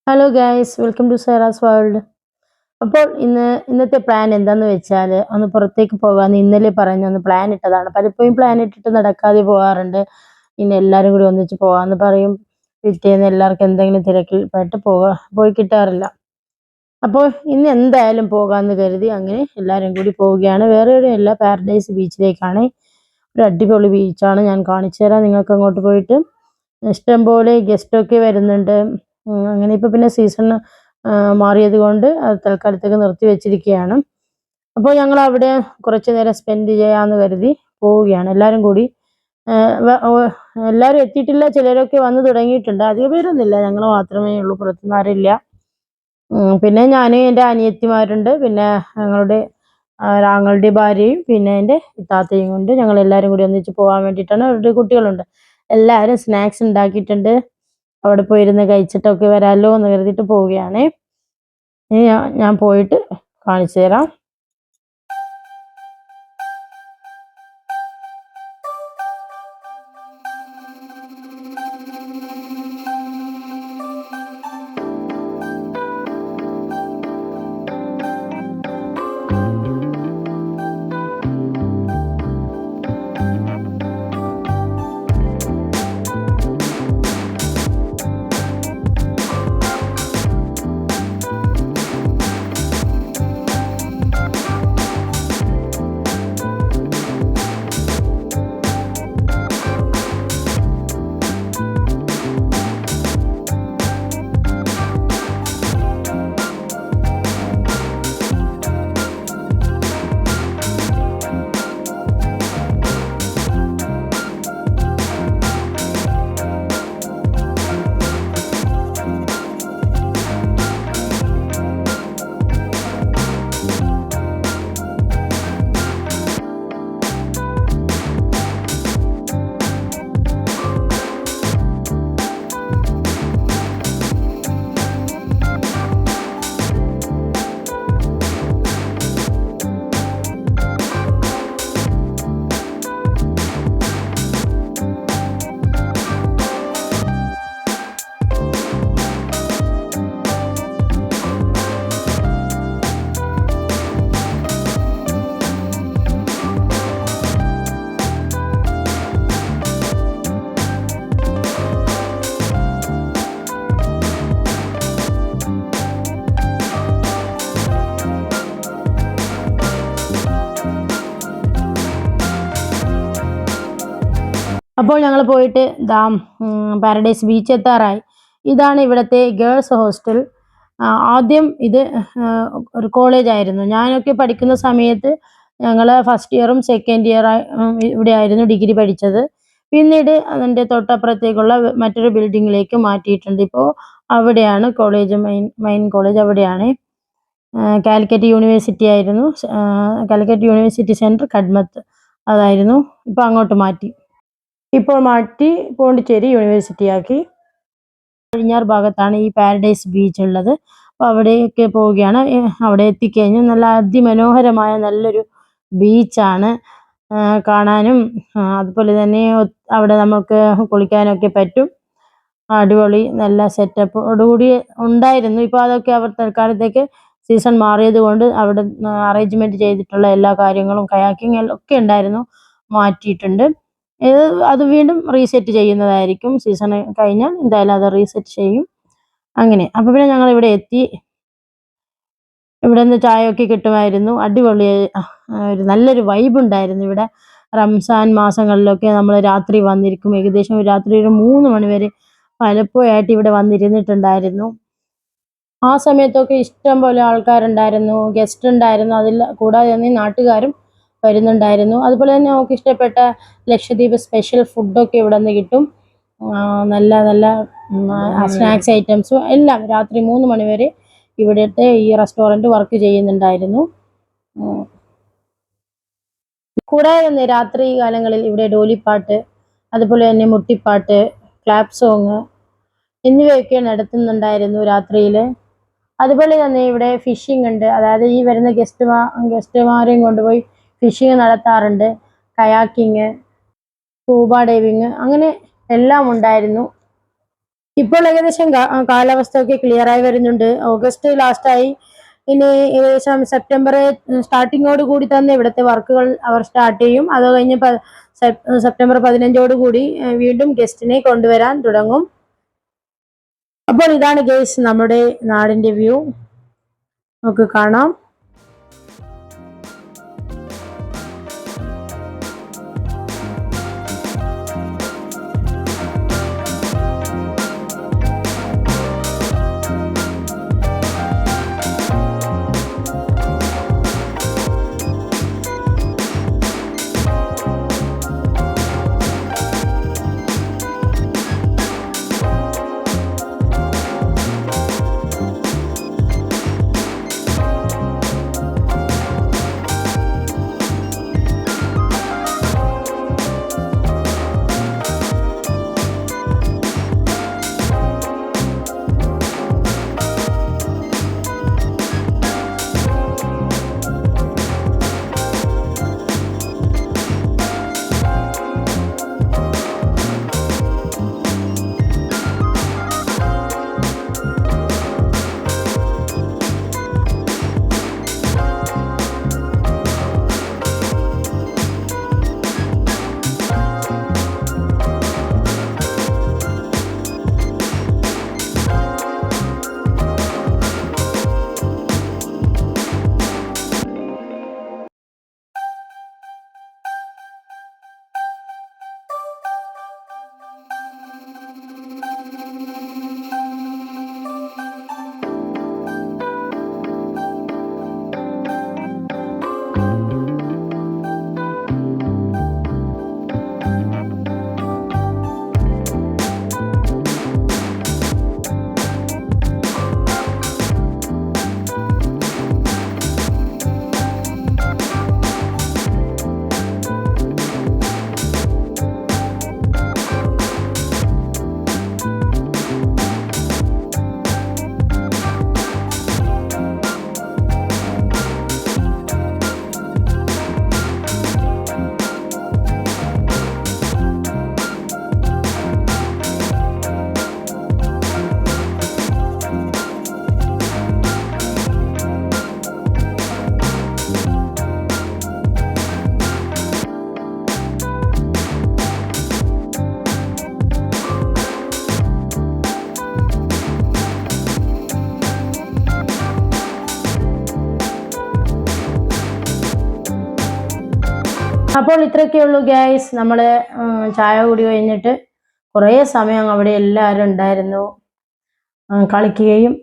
Hello guys, welcome to Saira's world. അപ്പോൾ ഇന്നത്തെ plan എന്താന്ന് വെച്ചാൽ ഒന്ന് പുറത്തേക്ക് പോകാമെന്ന് ഇന്നലെ പറഞ്ഞ് ഒന്ന് പ്ലാൻ ഇട്ടതാണ്. പലപ്പോഴും പ്ലാൻ ഇട്ടിട്ട് നടക്കാതെ പോകാറുണ്ട്. ഇന്ന് എല്ലാവരും കൂടി ഒന്നിച്ച് പോകാമെന്ന് പറയും. പിറ്റേന്ന് എല്ലാവർക്കും എന്തെങ്കിലും തിരക്കിൽ പെട്ട് പോയി കിട്ടാറില്ല. അപ്പോൾ ഇന്ന് എന്തായാലും പോകാമെന്ന് കരുതി അങ്ങനെ എല്ലാവരും കൂടി പോവുകയാണ്. വേറെ എവിടെയല്ല, പാരഡൈസ് ബീച്ചിലേക്കാണ്. ഒരു അടിപൊളി ബീച്ചാണ്, ഞാൻ കാണിച്ചു തരാം നിങ്ങൾക്ക്. അങ്ങോട്ട് പോയിട്ട് ഇഷ്ടംപോലെ ഗസ്റ്റൊക്കെ വരുന്നുണ്ട്. അങ്ങനെ ഇപ്പോൾ പിന്നെ സീസൺ മാറിയത് കൊണ്ട് അത് തൽക്കാലത്തേക്ക് നിർത്തി വെച്ചിരിക്കുകയാണ്. അപ്പോൾ ഞങ്ങൾ അവിടെ കുറച്ച് നേരം സ്പെൻഡ് ചെയ്യാമെന്ന് കരുതി പോവുകയാണ് എല്ലാവരും കൂടി. എല്ലാവരും എത്തിയിട്ടില്ല, ചിലരൊക്കെ വന്ന് തുടങ്ങിയിട്ടുണ്ട്. അധികം പേരൊന്നുമില്ല, ഞങ്ങൾ മാത്രമേ ഉള്ളൂ, പുറത്തുനിന്ന് ആരില്ല. പിന്നെ ഞാൻ, എൻ്റെ അനിയത്തിമാരുണ്ട്, പിന്നെ ആങ്ങളുടെ ഭാര്യയും പിന്നെ എൻ്റെ ഇത്താത്തയും കൊണ്ട് ഞങ്ങൾ എല്ലാവരും കൂടി ഒന്നിച്ച് പോകാൻ വേണ്ടിയിട്ടാണ്. അവരുടെ കുട്ടികളുണ്ട്. എല്ലാവരും സ്നാക്സ് ഉണ്ടാക്കിയിട്ടുണ്ട്. അവിടെ പോയിരുന്ന് കഴിച്ചിട്ടൊക്കെ വരാമല്ലോ എന്ന് കരുതിയിട്ട് പോവുകയാണ്. ഇനി ഞാൻ പോയിട്ട് കാണിച്ചു തരാം. അപ്പോൾ ഞങ്ങൾ പോയിട്ട് പാരഡൈസ് ബീച്ച് എത്താറായി. ഇതാണ് ഇവിടുത്തെ ഗേൾസ് ഹോസ്റ്റൽ. ആദ്യം ഇത് ഒരു കോളേജായിരുന്നു. ഞാനൊക്കെ പഠിക്കുന്ന സമയത്ത് ഞങ്ങൾ ഫസ്റ്റ് ഇയറും സെക്കൻഡ് ഇയർ ഇവിടെ ആയിരുന്നു ഡിഗ്രി പഠിച്ചത്. പിന്നീട് അതിൻ്റെ തൊട്ടപ്പുറത്തേക്കുള്ള മറ്റൊരു ബിൽഡിങ്ങിലേക്ക് മാറ്റിയിട്ടുണ്ട്. ഇപ്പോൾ അവിടെയാണ് കോളേജ്, മെയിൻ കോളേജ് അവിടെയാണ്. കാലിക്കറ്റ് യൂണിവേഴ്സിറ്റി ആയിരുന്നു. കാലിക്കറ്റ് യൂണിവേഴ്സിറ്റി സെൻറ്റർ കഡ്മത്ത്, അതായിരുന്നു. ഇപ്പോൾ അങ്ങോട്ട് മാറ്റി. ഇപ്പോൾ മാറ്റി പോണ്ടിച്ചേരി യൂണിവേഴ്സിറ്റി ആക്കി. പടിഞ്ഞാറ് ഭാഗത്താണ് ഈ പാരഡൈസ് ബീച്ച് ഉള്ളത്. അപ്പോൾ അവിടേക്ക് പോവുകയാണ്. അവിടെ എത്തിക്കഴിഞ്ഞു. നല്ല അതിമനോഹരമായ നല്ലൊരു ബീച്ചാണ്. കാണാനും അതുപോലെ തന്നെ അവിടെ നമുക്ക് കുളിക്കാനൊക്കെ പറ്റും. അടിപൊളി നല്ല സെറ്റപ്പോടുകൂടി ഉണ്ടായിരുന്നു. ഇപ്പോൾ അതൊക്കെ അവർ തൽക്കാലത്തേക്ക് സീസൺ മാറിയത് കൊണ്ട് അവിടെ അറേഞ്ച്മെൻറ്റ് ചെയ്തിട്ടുള്ള എല്ലാ കാര്യങ്ങളും, കയാക്കിങ് ഒക്കെ ഉണ്ടായിരുന്നു, മാറ്റിയിട്ടുണ്ട്. അത് വീണ്ടും റീസെറ്റ് ചെയ്യുന്നതായിരിക്കും. സീസൺ കഴിഞ്ഞാൽ എന്തായാലും അത് റീസെറ്റ് ചെയ്യും. അങ്ങനെ അപ്പോൾ പിന്നെ ഞങ്ങൾ ഇവിടെ എത്തി. ഇവിടെ നിന്ന് ചായയൊക്കെ കിട്ടുമായിരുന്നു. അടിപൊളി ഒരു നല്ലൊരു വൈബ് ഉണ്ടായിരുന്നു ഇവിടെ. റംസാൻ മാസങ്ങളിലൊക്കെ നമ്മൾ രാത്രി വന്നിരിക്കും. ഏകദേശം രാത്രി ഒരു 3 മണി വരെ പലപ്പോഴായിട്ട് ഇവിടെ വന്നിരുന്നിട്ടുണ്ടായിരുന്നു. ആ സമയത്തൊക്കെ ഇഷ്ടം പോലെ ആൾക്കാരുണ്ടായിരുന്നു, ഗസ്റ്റ് ഉണ്ടായിരുന്നു. അതിൽ കൂടാതെ തന്നെ നാട്ടുകാരും വരുന്നുണ്ടായിരുന്നു. അതുപോലെ തന്നെ നമുക്ക് ഇഷ്ടപ്പെട്ട ലക്ഷദ്വീപ് സ്പെഷ്യൽ ഫുഡൊക്കെ ഇവിടെ നിന്ന് കിട്ടും. നല്ല നല്ല സ്നാക്സ് ഐറ്റംസും എല്ലാം രാത്രി 3 മണി വരെ ഇവിടുത്തെ ഈ റെസ്റ്റോറൻറ്റ് വർക്ക് ചെയ്യുന്നുണ്ടായിരുന്നു. കൂടാതെ തന്നെ രാത്രി കാലങ്ങളിൽ ഇവിടെ ഡോലിപ്പാട്ട്, അതുപോലെ തന്നെ മുട്ടിപ്പാട്ട്, ക്ലാപ്പ് സോങ് എന്നിവയൊക്കെ നടത്തുന്നുണ്ടായിരുന്നു രാത്രിയിൽ. അതുപോലെ തന്നെ ഇവിടെ ഫിഷിംഗ് ഉണ്ട്. അതായത് ഈ വരുന്ന ഗസ്റ്റുമാരെയും കൊണ്ടുപോയി ഫിഷിംഗ് നടത്താറുണ്ട്. കയാക്കിങ്, സ്കൂബ ഡൈവിങ്, അങ്ങനെ എല്ലാം ഉണ്ടായിരുന്നു. ഇപ്പോൾ ഏകദേശം കാലാവസ്ഥയൊക്കെ ക്ലിയറായി വരുന്നുണ്ട്. ഓഗസ്റ്റ് ലാസ്റ്റായി. ഇനി ഏകദേശം സെപ്റ്റംബർ സ്റ്റാർട്ടിങ്ങോട് കൂടി തന്നെ ഇവിടുത്തെ വർക്കുകൾ അവർ സ്റ്റാർട്ട് ചെയ്യും. അത് കഴിഞ്ഞ് സെപ്റ്റംബർ 15 കൂടി വീണ്ടും ഗസ്റ്റിനെ കൊണ്ടുവരാൻ തുടങ്ങും. അപ്പോൾ ഇതാണ് ഗൈസ് നമ്മുടെ നാടിന്റെ വ്യൂ. നമുക്ക് കാണാം. അപ്പോൾ ഇത്രയൊക്കെയുള്ളൂ ഗൈസ്. നമ്മൾ ചായ കുടി കഴിഞ്ഞിട്ട് കുറേ സമയം അവിടെ എല്ലാവരും ഉണ്ടായിരുന്നു. കളിക്കുകയും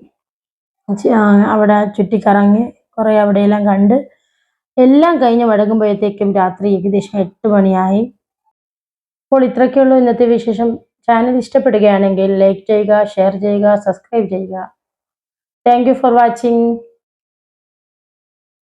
അവിടെ ചുറ്റിക്കറങ്ങി കുറേ അവിടെയെല്ലാം കണ്ട് എല്ലാം കഴിഞ്ഞ് മടങ്ങുമ്പോഴത്തേക്കും രാത്രി ഏകദേശം 8 മണിയായി. അപ്പോൾ ഇത്രയൊക്കെയുള്ളൂ ഇന്നത്തെ വിശേഷം. ചാനൽ ഇഷ്ടപ്പെടുകയാണെങ്കിൽ ലൈക്ക് ചെയ്യുക, ഷെയർ ചെയ്യുക, സബ്സ്ക്രൈബ് ചെയ്യുക. Thank you for watching.